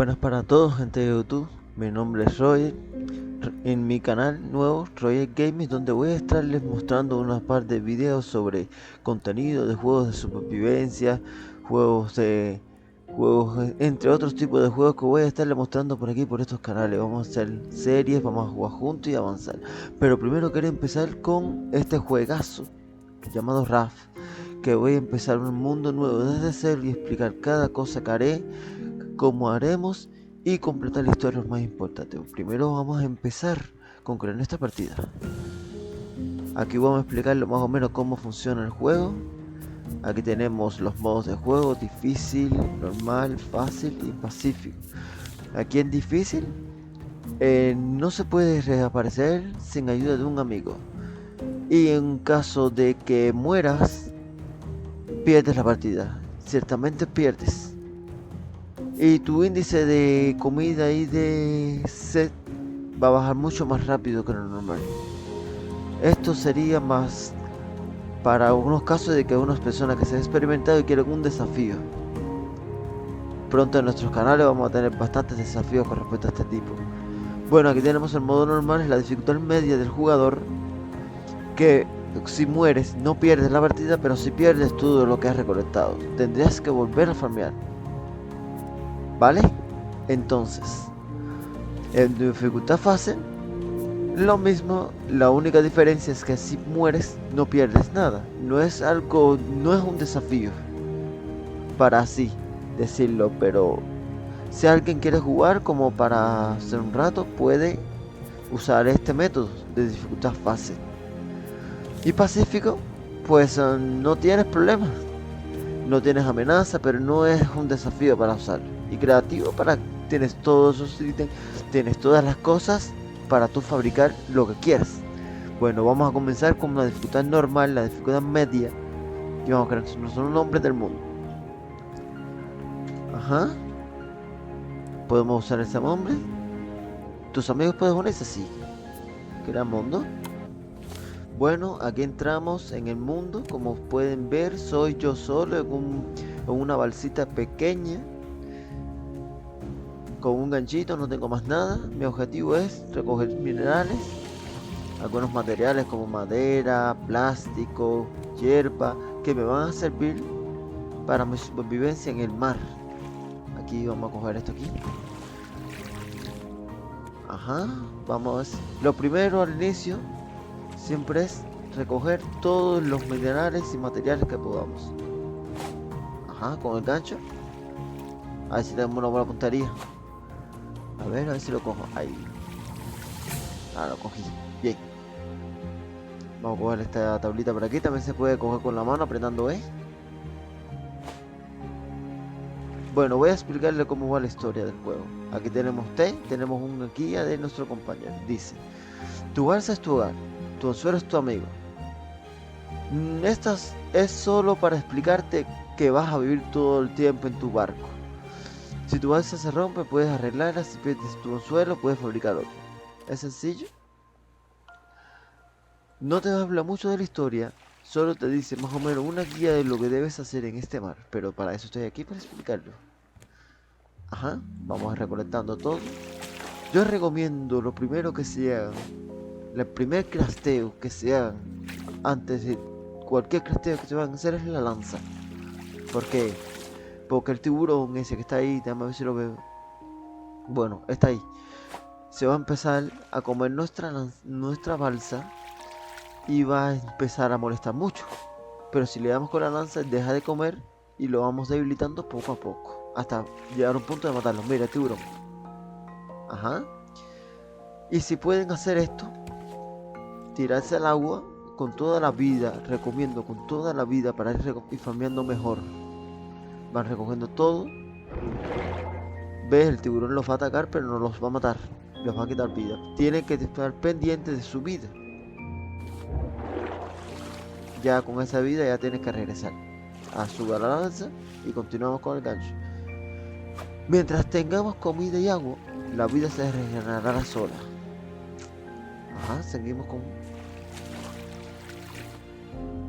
Buenas para todos, gente de YouTube. Mi nombre es Roger. En mi canal nuevo, Roger Gaming, donde voy a estarles mostrando una par de videos sobre contenido de juegos de supervivencia, entre otros tipos de juegos que voy a estarles mostrando por aquí, por estos canales. Vamos a hacer series, vamos a jugar juntos y avanzar. Pero primero quiero empezar con este juegazo llamado Raft, que voy a empezar un mundo nuevo desde cero y explicar cada cosa que haré, cómo haremos y completar la historia más importante. Primero vamos a empezar con crear esta partida. Aquí vamos a explicarle más o menos cómo funciona el juego. Aquí tenemos los modos de juego: difícil, normal, fácil y pacífico. Aquí en difícil no se puede reaparecer sin ayuda de un amigo, y en caso de que mueras pierdes la partida. Ciertamente pierdes. Y tu índice de comida y de sed va a bajar mucho más rápido que lo normal. Esto sería más para algunos casos de que unas personas que se han experimentado y quieren un desafío. Pronto en nuestros canales vamos a tener bastantes desafíos con respecto a este tipo. Bueno, aquí tenemos el modo normal, es la dificultad media del jugador, que si mueres no pierdes la partida, pero si pierdes todo lo que has recolectado. Tendrías que volver a farmear, ¿vale? Entonces, en dificultad fácil, lo mismo, la única diferencia es que si mueres no pierdes nada. No es un desafío, para así decirlo, pero si alguien quiere jugar como para hacer un rato, puede usar este método de dificultad fácil. Y pacífico, pues no tienes problemas, no tienes amenaza, pero no es un desafío para usarlo. Y creativo, tienes todos esos ítems, tienes todas las cosas para tú fabricar lo que quieras. Bueno, vamos a comenzar con una dificultad normal, la dificultad media, y vamos a crear nuestro nombre del mundo. Ajá. Podemos usar ese nombre. Tus amigos pueden unirse así. Crea mundo. Bueno, aquí entramos en el mundo. Como pueden ver, soy yo solo en una balsita pequeña, con un ganchito, no tengo más nada. Mi objetivo es recoger minerales, algunos materiales como madera, plástico, hierba, que me van a servir para mi supervivencia en el mar. Aquí vamos a coger esto aquí. Ajá, vamos. Lo primero al inicio siempre es recoger todos los minerales y materiales que podamos. Ajá, con el gancho. A ver si tenemos una buena puntería. A ver si lo cojo. Ahí. Ah, lo cogí. Bien. Vamos a coger esta tablita por aquí. También se puede coger con la mano apretando E. Bueno, voy a explicarle cómo va la historia del juego. Aquí tenemos tenemos una guía de nuestro compañero. Dice: tu balsa es tu hogar, tu anzuelo es tu amigo. Estas es solo para explicarte que vas a vivir todo el tiempo en tu barco. Si tu balsa se rompe, puedes arreglarla. Si pierdes tu anzuelo, puedes fabricar otro. Es sencillo. No te habla mucho de la historia, solo te dice más o menos una guía de lo que debes hacer en este mar. Pero para eso estoy aquí, para explicarlo. Ajá, vamos recolectando todo. Yo recomiendo lo primero que se hagan, el primer crafteo que se hagan antes de cualquier crafteo que se van a hacer, es la lanza. ¿Por qué? Porque el tiburón ese que está ahí, déjame ver si lo veo. Bueno, está ahí. Se va a empezar a comer nuestra balsa y va a empezar a molestar mucho. Pero si le damos con la lanza, deja de comer y lo vamos debilitando poco a poco, hasta llegar a un punto de matarlo. Mira, el tiburón. Ajá. Y si pueden hacer esto, tirarse al agua con toda la vida, recomiendo con toda la vida para ir farmeando mejor. Van recogiendo todo. Ves, el tiburón los va a atacar, pero no los va a matar, les va a quitar vida. Tienen que estar pendientes de su vida. Ya con esa vida ya tienes que regresar a su la lanza y continuamos con el gancho. Mientras tengamos comida y agua, la vida se regenerará sola. Ajá, seguimos con...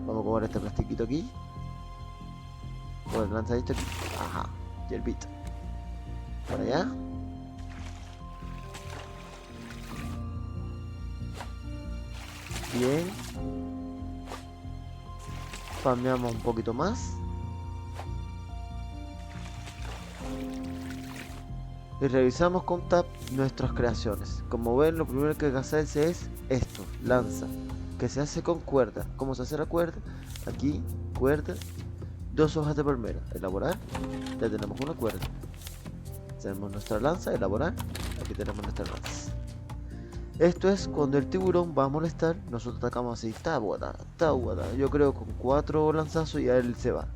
Vamos a coger este plastiquito aquí. Con el lanzadito aquí. Ajá, hierbita. Para allá. Bien. Farmeamos un poquito más. Y revisamos con Tab nuestras creaciones. Como ven, lo primero que hay que hacerse es esto, lanza, que se hace con cuerda. ¿Cómo se hace la cuerda? Aquí, cuerda, 2 hojas de palmera, elaborar, ya tenemos una cuerda. Tenemos nuestra lanza, elaborar, aquí tenemos nuestra lanza. Esto es cuando el tiburón va a molestar, nosotros atacamos así, tabuada, tabuada. Yo creo con 4 lanzazos y ya él se va.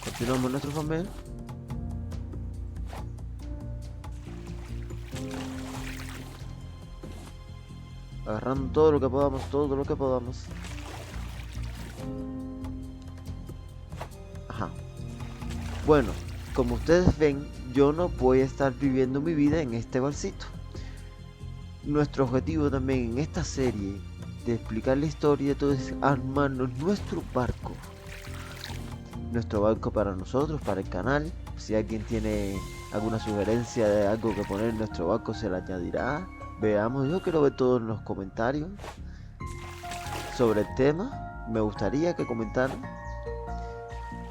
Continuamos nuestro farmeo. Agarrando todo lo que podamos, todo lo que podamos. Ajá. Bueno, como ustedes ven, yo no voy a estar viviendo mi vida en este barcito. Nuestro objetivo también en esta serie de explicar la historia de todo es armarnos nuestro barco. Nuestro barco para nosotros, para el canal. Si alguien tiene alguna sugerencia de algo que poner en nuestro barco, se le añadirá. Veamos, yo quiero ver todos los comentarios sobre el tema. Me gustaría que comentaran.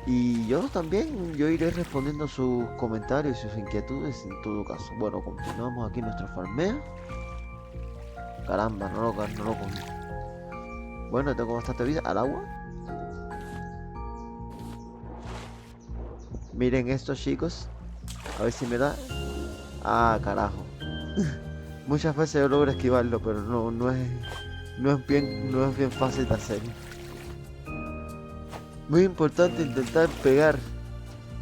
Y yo también, yo iré respondiendo sus comentarios y sus inquietudes en todo caso. Bueno, continuamos aquí nuestro farmeo. Caramba, no lo cogí. Bueno, tengo bastante vida. ¿Al agua? Miren esto, chicos. A ver si me da. Ah, carajo. Muchas veces yo logro esquivarlo, pero no es bien fácil de hacer. Muy importante intentar pegar,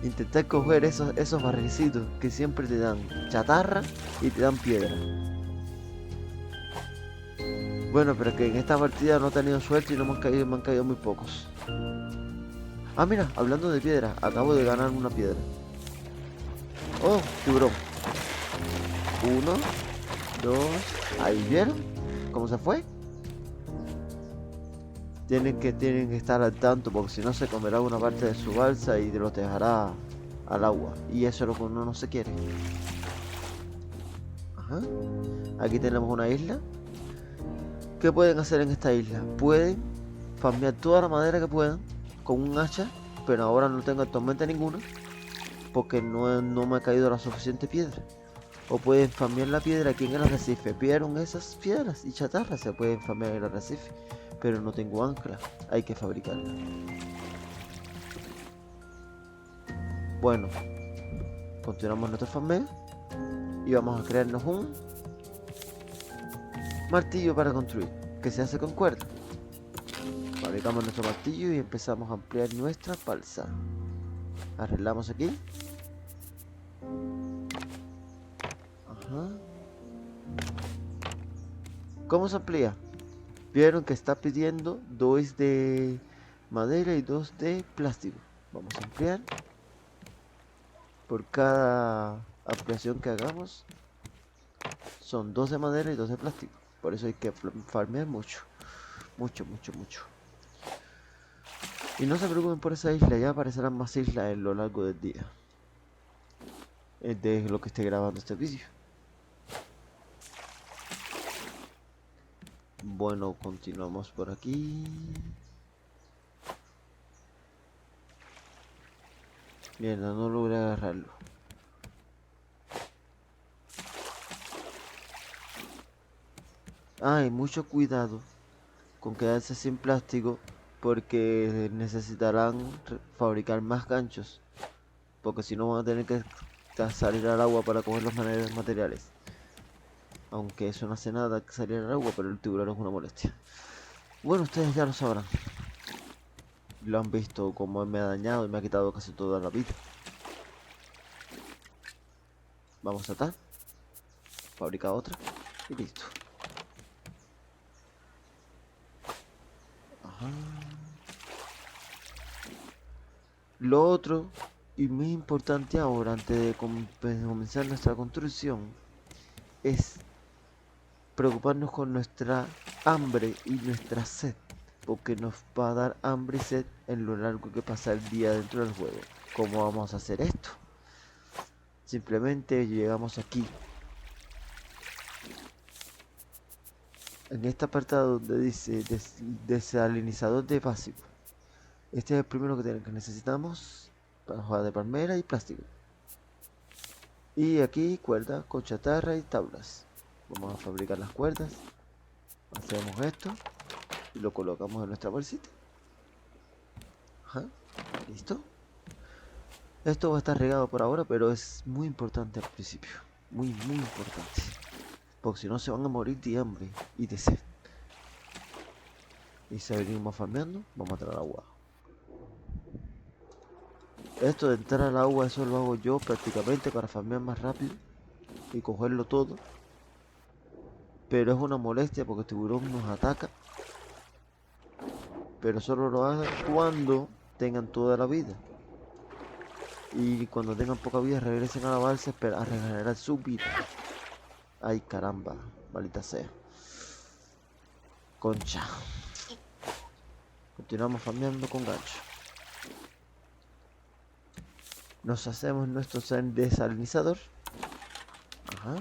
intentar coger esos barrilcitos que siempre te dan chatarra y te dan piedra. Bueno, pero que en esta partida no he tenido suerte y no me han caído muy pocos. Ah, mira, hablando de piedra, acabo de ganar una piedra. Oh, tiburón. 1, 2, ahí vieron cómo se fue. Tienen que estar al tanto porque si no se comerá una parte de su balsa y los dejará al agua. Y eso es lo que uno no se quiere. Ajá. Aquí tenemos una isla. ¿Qué pueden hacer en esta isla? Pueden farmear toda la madera que puedan con un hacha, pero ahora no tengo actualmente ninguna porque no me ha caído la suficiente piedra. O pueden farmear la piedra aquí en el arrecife. Vieron esas piedras y chatarras, se pueden farmear en el arrecife. Pero no tengo ancla, hay que fabricarla. Bueno, continuamos nuestro farmeo y vamos a crearnos un martillo para construir, que se hace con cuerda. Fabricamos nuestro martillo y empezamos a ampliar nuestra balsa. Arreglamos aquí. Ajá. ¿Cómo se amplía? Vieron que está pidiendo 2 de madera y 2 de plástico. Vamos a ampliar. Por cada ampliación que hagamos son 2 de madera y 2 de plástico. Por eso hay que farmear mucho. Mucho. Y no se preocupen por esa isla, ya aparecerán más islas en lo largo del día. De lo que esté grabando este vídeo. Bueno, continuamos por aquí. Mierda, no logré agarrarlo. Ay, mucho cuidado con quedarse sin plástico porque necesitarán fabricar más ganchos. Porque si no van a tener que salir al agua para coger los materiales. Aunque eso no hace nada que salir al agua, pero el tiburón es una molestia. Bueno, ustedes ya lo sabrán. Lo han visto como me ha dañado y me ha quitado casi toda la vida. Vamos a atar. Fabrica otra. Y listo. Ajá. Lo otro, y muy importante ahora, antes de comenzar nuestra construcción, es preocuparnos con nuestra hambre y nuestra sed. Porque nos va a dar hambre y sed en lo largo que pasa el día dentro del juego. ¿Cómo vamos a hacer esto? Simplemente llegamos aquí en este apartado donde dice desalinizador de básico. Este es el primero que necesitamos para hoja de palmera y plástico. Y aquí cuerdas con chatarra y tablas. Vamos a fabricar las cuerdas. Hacemos esto y lo colocamos en nuestra bolsita. Ajá, listo. Esto va a estar regado por ahora, pero es muy importante al principio. Muy importante. Porque si no se van a morir de hambre y de sed. Y seguimos farmeando, vamos a traer agua. Esto de entrar al agua, eso lo hago yo prácticamente para farmear más rápido y cogerlo todo. Pero es una molestia porque el tiburón nos ataca. Pero solo lo hace cuando tengan toda la vida. Y cuando tengan poca vida regresen a la balsa a regenerar su vida. Ay caramba, maldita sea. Concha. Continuamos farmeando con gancho. Nos hacemos nuestro desalinizador. Ajá.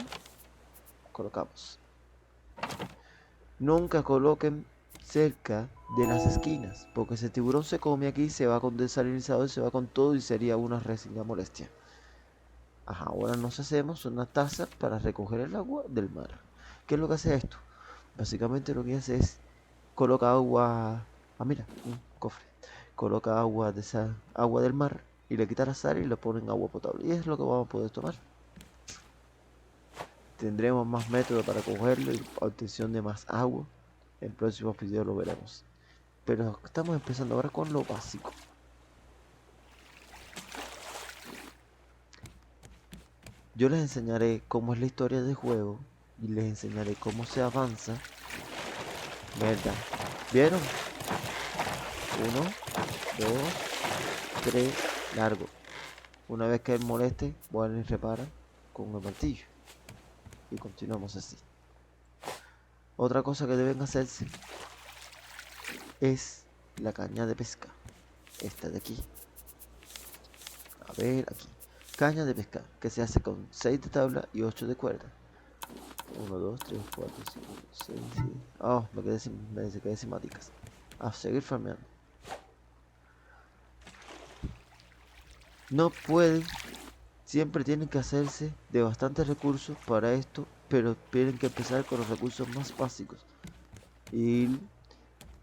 Colocamos. Nunca coloquen cerca de las esquinas, porque si el tiburón se come aquí, se va con desalinizador, se va con todo y sería una reseña molestia. Ajá, ahora nos hacemos una taza para recoger el agua del mar. ¿Qué es lo que hace esto? Básicamente lo que hace es coloca agua. Ah, mira, un cofre. Coloca agua de esa agua del mar y le quita la sal y le ponen agua potable. Y es lo que vamos a poder tomar. Tendremos más métodos para cogerlo y obtención de más agua. En próximos videos lo veremos. Pero estamos empezando ahora con lo básico. Yo les enseñaré cómo es la historia del juego y les enseñaré cómo se avanza. ¿Verdad? ¿Vieron? 1, 2, 3, largo. Una vez que él moleste, vuelven y reparan con el martillo. Y continuamos así. Otra cosa que deben hacerse es la caña de pesca. Esta de aquí. A ver, aquí. Caña de pescar, que se hace con 6 de tabla y 8 de cuerda. 1, 2, 3, 4, 5, 6, 7. Oh, me quedé sin maticas. A seguir farmeando. No pueden, siempre tienen que hacerse de bastantes recursos para esto, pero tienen que empezar con los recursos más básicos. Ir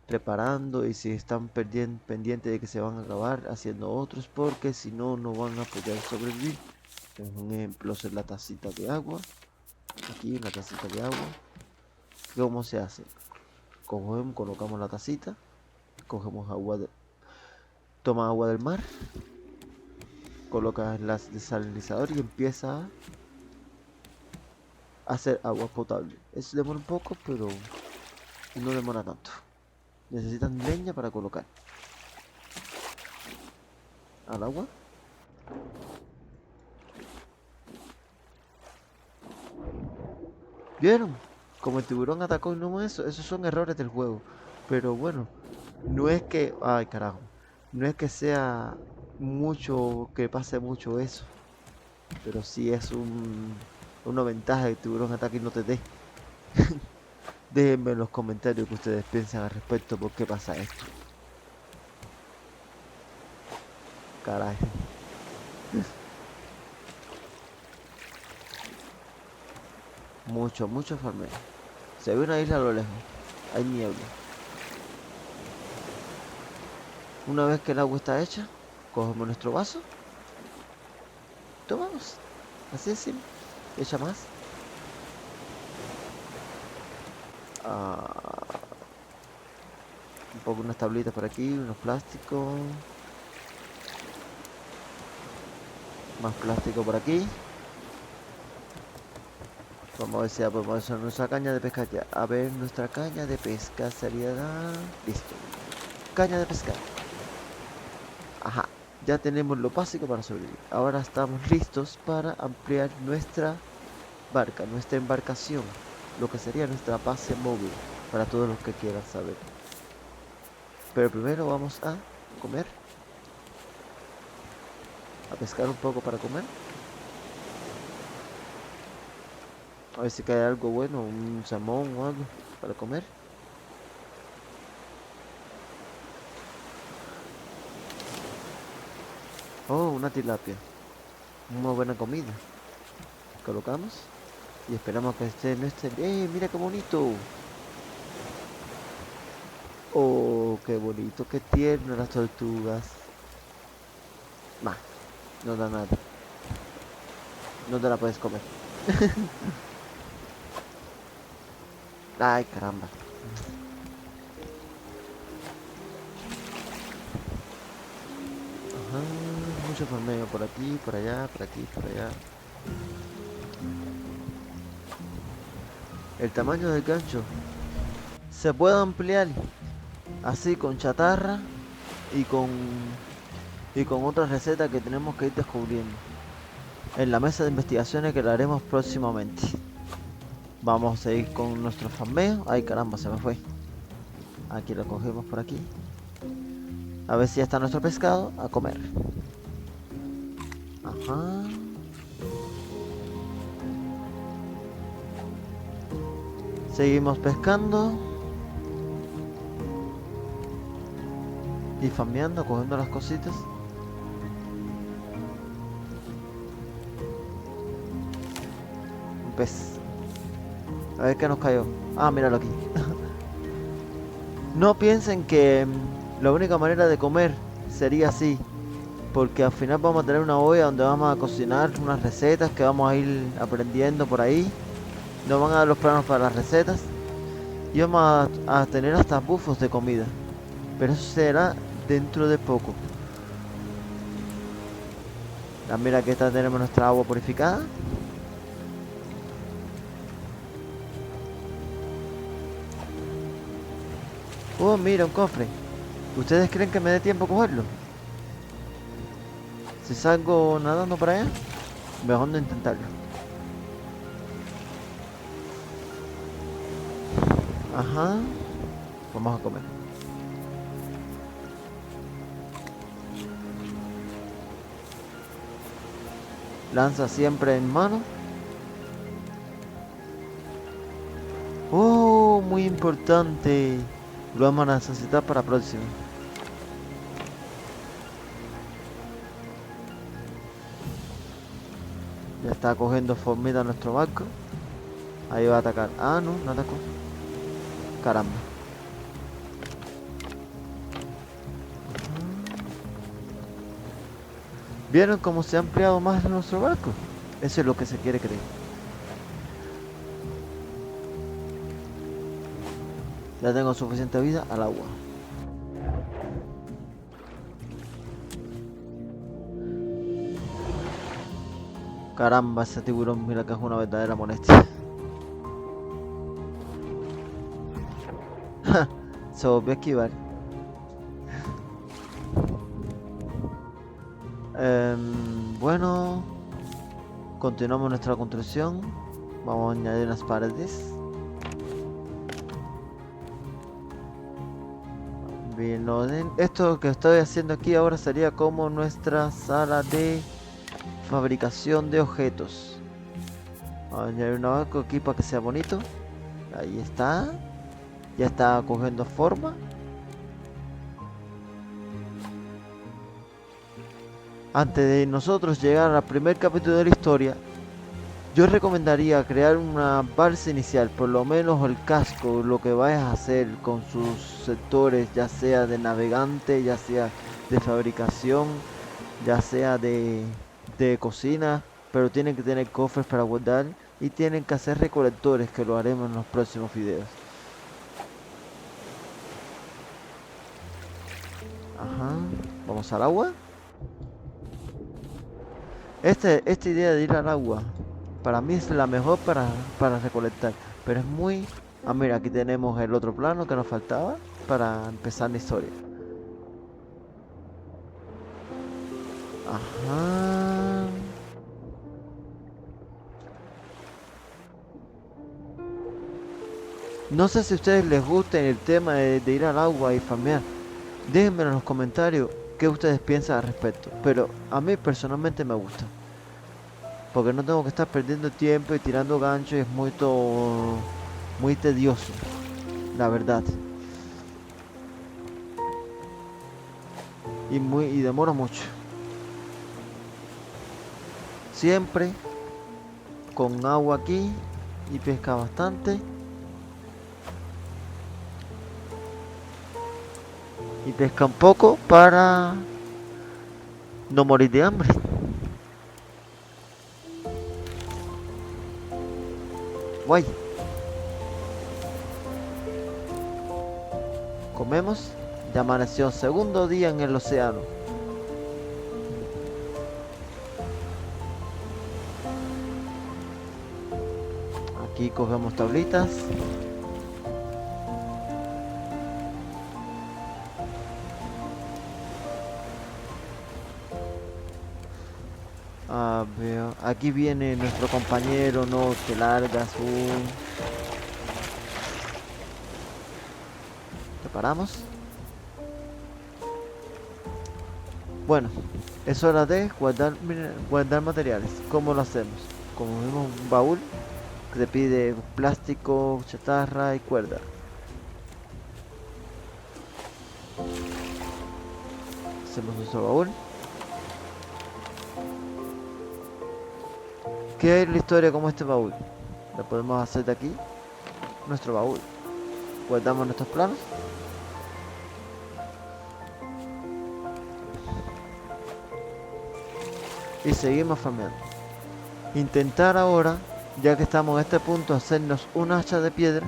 preparando y si están pendientes de que se van a acabar, haciendo otros, porque si no, no van a poder sobrevivir. Un ejemplo es la tacita de agua. Aquí una tacita de agua. ¿Cómo se hace? Colocamos la tacita, cogemos toma agua del mar, coloca el desalinizador y empieza a hacer agua potable. Eso demora un poco, pero no demora tanto. Necesitan leña para colocar al agua. ¿Vieron? Como el tiburón atacó y no eso, esos son errores del juego. Pero bueno, no es que, ay carajo, no es que sea mucho, que pase mucho eso. Pero sí es una ventaja que el tiburón ataque y no te dé. Déjenme en los comentarios que ustedes piensan al respecto por qué pasa esto. Caray. Mucho farmeo. Se ve una isla a lo lejos. Hay niebla. Una vez que el agua está hecha, cogemos nuestro vaso. Tomamos. Así es simple. Echa más. Un poco unas tablitas por aquí, unos plásticos. Más plástico por aquí. Vamos a ver si ya podemos usar nuestra caña de pescar ya. A ver, nuestra caña de pesca sería... Listo. Caña de pescar. Ajá. Ya tenemos lo básico para sobrevivir. Ahora estamos listos para ampliar nuestra barca, nuestra embarcación. Lo que sería nuestra base móvil. Para todos los que quieran saber. Pero primero vamos a comer. A pescar un poco para comer. A ver si cae algo bueno, un salmón o algo. para comer. Oh, una tilapia. Una buena comida. Colocamos y esperamos que esté en este... ¡Eh! ¡Mira qué bonito! Oh, qué bonito, qué tierno las tortugas. Nah, no da nada. No te la puedes comer. Ay, caramba. Ajá, mucho farmeo por aquí, por allá, por aquí, por allá. El tamaño del gancho se puede ampliar así con chatarra y con otras recetas que tenemos que ir descubriendo en la mesa de investigaciones que la haremos próximamente. Vamos a seguir con nuestro farmeo. Ay, caramba, se me fue. Aquí lo cogemos por aquí. A ver si ya está nuestro pescado a comer. Ajá. Seguimos pescando. Y farmeando, cogiendo las cositas. Un pez. A ver qué nos cayó. Ah, míralo aquí. No piensen que la única manera de comer sería así. Porque al final vamos a tener una olla donde vamos a cocinar unas recetas que vamos a ir aprendiendo por ahí. Nos van a dar los planos para las recetas. Y vamos a tener hasta bufos de comida. Pero eso será dentro de poco. Ah, mira que esta tenemos nuestra agua purificada. Oh, mira, un cofre. ¿Ustedes creen que me dé tiempo a cogerlo? Si salgo nadando para allá, mejor no intentarlo. Ajá. Vamos a comer. Lanza siempre en mano. Oh, muy importante. Lo vamos a necesitar para la próxima. Ya está cogiendo formita nuestro barco. Ahí va a atacar. Ah, no, no atacó. Caramba. ¿Vieron cómo se ha ampliado más nuestro barco? Eso es lo que se quiere creer. Ya tengo suficiente vida al agua. Caramba, ese tiburón, mira que es una verdadera molestia. Se volvió a esquivar. Bueno, continuamos nuestra construcción. Vamos a añadir unas paredes. Bien, esto que estoy haciendo aquí ahora sería como nuestra sala de fabricación de objetos. Vamos a añadir un barco aquí para que sea bonito. Ahí está. Ya está cogiendo forma. Antes de nosotros llegar al primer capítulo de la historia, yo recomendaría crear una base inicial, por lo menos el casco, lo que vayas a hacer con sus sectores, ya sea de navegante, ya sea de fabricación, ya sea de cocina, pero tienen que tener cofres para guardar y tienen que hacer recolectores, que lo haremos en los próximos videos. Ajá, vamos al agua. Esta idea de ir al agua, para mí es la mejor para recolectar, pero es muy... Ah, mira, aquí tenemos el otro plano que nos faltaba para empezar la historia. Ajá. No sé si a ustedes les gusta el tema de ir al agua y farmear. Déjenme en los comentarios qué ustedes piensan al respecto. Pero a mí personalmente me gusta. Porque no tengo que estar perdiendo tiempo y tirando ganchos y es muy tedioso. la verdad. Y demora mucho. Siempre con agua aquí y pesca bastante. Y pesca un poco para no morir de hambre. Guay. Comemos. Ya amaneció segundo día en el océano. Aquí cogemos tablitas. Veo. Aquí viene nuestro compañero, no te largas. Preparamos. Bueno, es hora de guardar materiales. ¿Cómo lo hacemos? Como vemos un baúl que te pide plástico, chatarra y cuerda. Hacemos nuestro baúl. ¿Qué es la historia como este baúl? Lo podemos hacer de aquí. Nuestro baúl. Guardamos nuestros planos. Y seguimos farmeando. Intentar ahora, ya que estamos en este punto, hacernos un hacha de piedra.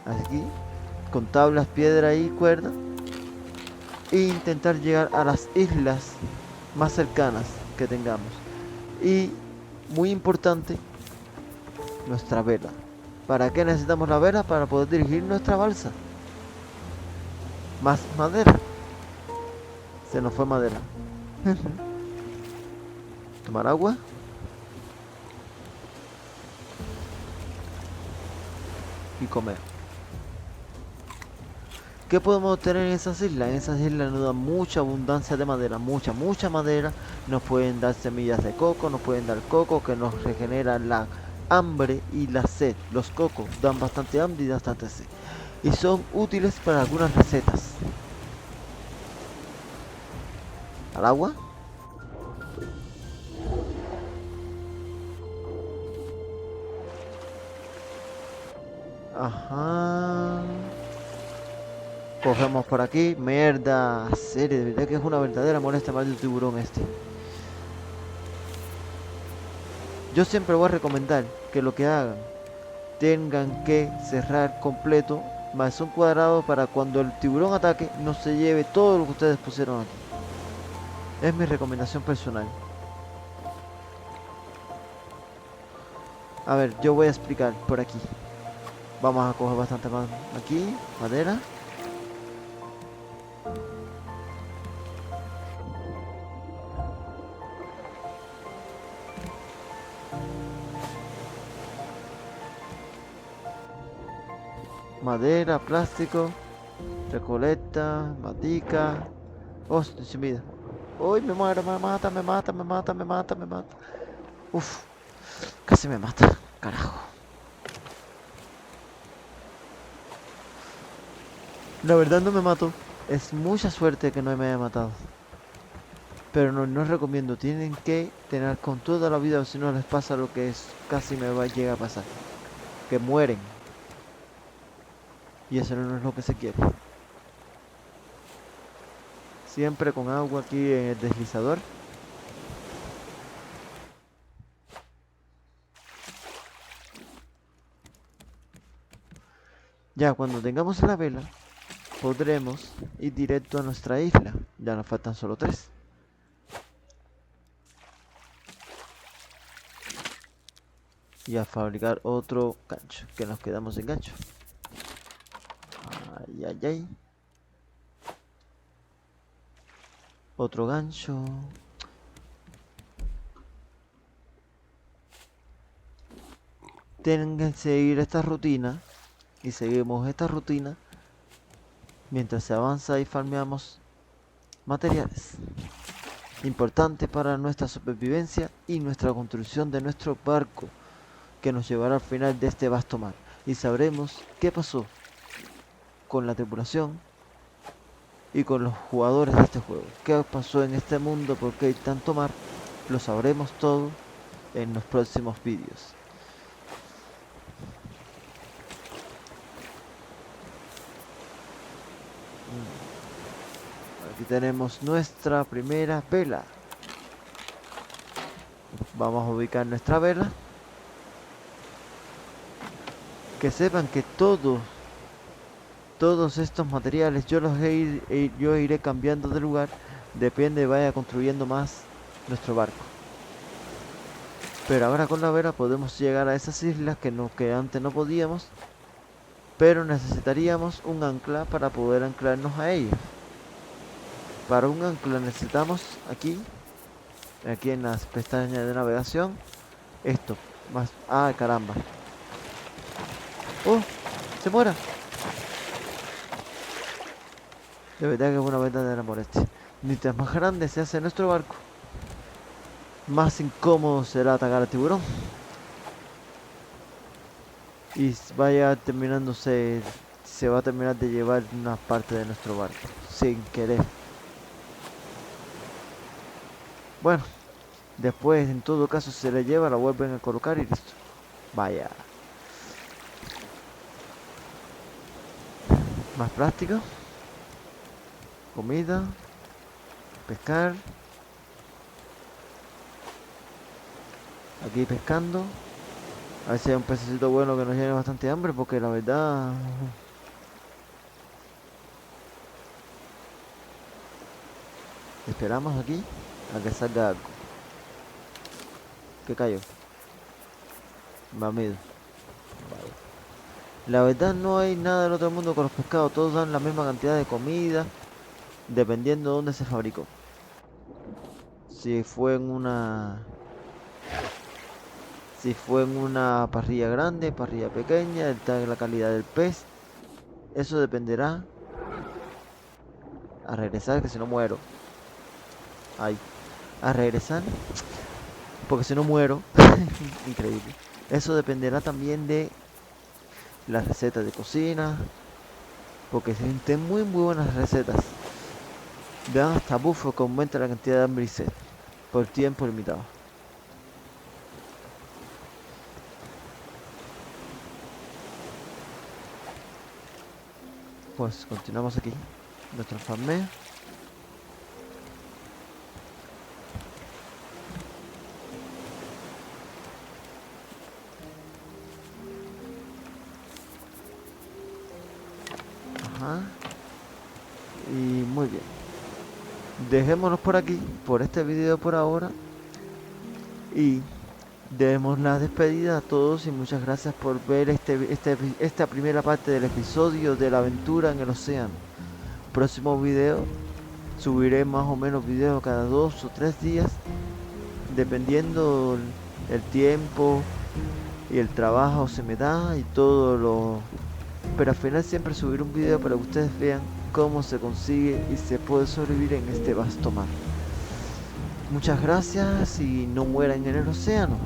Aquí. Con tablas, piedra y cuerda. E intentar llegar a las islas más cercanas que tengamos. Y, muy importante, nuestra vela. ¿Para qué necesitamos la vela? Para poder dirigir nuestra balsa. Más madera. Se nos fue madera. Tomar agua. Y comer. ¿Qué podemos obtener en esas islas? En esas islas nos dan mucha abundancia de madera. Mucha madera. Nos pueden dar semillas de coco. Nos pueden dar coco que nos regenera la hambre y la sed. Los cocos dan bastante hambre y bastante sed. Y son útiles para algunas recetas. Al agua. Ajá. Cogemos por aquí. Mierda. Serio, de verdad que es una verdadera molestia más de un tiburón este. Yo siempre voy a recomendar que lo que hagan tengan que cerrar completo más un cuadrado para cuando el tiburón ataque no se lleve todo lo que ustedes pusieron aquí. Es mi recomendación personal. A ver, yo voy a explicar por aquí. Vamos a coger bastante más aquí, madera. Madera, plástico, recolecta, matica. Oh, estoy sin vida. Uy, me muero, me mata. Uf, casi me mata, carajo. La verdad no me mato. Es mucha suerte que no me haya matado. Pero no recomiendo. Tienen que tener con toda la vida o si no les pasa lo que es, casi me va a llegar a pasar. Que mueren. Y eso no es lo que se quiere. Siempre con agua aquí en el deslizador. Ya cuando tengamos la vela, podremos ir directo a nuestra isla. Ya nos faltan solo 3. Y a fabricar otro gancho, que nos quedamos sin gancho. Ay. Otro gancho. Tienen que seguir esta rutina. Y seguimos esta rutina mientras se avanza y farmeamos materiales. Importante para nuestra supervivencia y nuestra construcción de nuestro barco, que nos llevará al final de este vasto mar. Y sabremos qué pasó con la tripulación y con los jugadores de este juego. ¿Qué pasó en este mundo? ¿Por qué hay tanto mar? Lo sabremos todo en los próximos vídeos. Aquí tenemos nuestra primera vela. Vamos a ubicar nuestra vela. Que sepan que todos estos materiales yo iré cambiando de lugar. Depende, vaya construyendo más nuestro barco. Pero ahora con la vela podemos llegar a esas islas que antes no podíamos. Pero necesitaríamos un ancla para poder anclarnos a ellas. Para un ancla necesitamos aquí en las pestañas de navegación, esto, más, ah, caramba, oh, se muera, de verdad que es una verdadera molestia. Mientras más grande se hace nuestro barco, más incómodo será atacar al tiburón, y vaya terminándose, se va a terminar de llevar una parte de nuestro barco, sin querer. Bueno, después en todo caso se le lleva, la vuelven a colocar y listo. Vaya. Más práctico. Comida. Pescar. Aquí pescando. A ver si hay un pececito bueno que nos llene bastante hambre, porque la verdad... Esperamos aquí a que salga algo. ¿Qué cayó? Mamido. Vale. La verdad no hay nada del otro mundo con los pescados. Todos dan la misma cantidad de comida, dependiendo de dónde se fabricó. Si fue en una... Si fue en una parrilla grande, parrilla pequeña, la calidad del pez. Eso dependerá. A regresar, que si no muero. Ay. A regresar. Porque si no muero. Increíble. Eso dependerá también de las recetas de cocina. Porque se tienen muy buenas recetas. Vean hasta bufo que aumenta la cantidad de hambre y sed. Por tiempo limitado. Pues continuamos aquí. Nuestro farmeo. Ajá. Y muy bien. Dejémonos por aquí, por este video por ahora. Y demos la despedida a todos y muchas gracias por ver esta primera parte del episodio de la aventura en el océano. Próximo video subiré más o menos videos cada 2 o 3 días, dependiendo el tiempo y el trabajo se me da y todo lo... Pero al final siempre subiré un video para que ustedes vean cómo se consigue y se puede sobrevivir en este vasto mar. Muchas gracias y no mueran en el océano.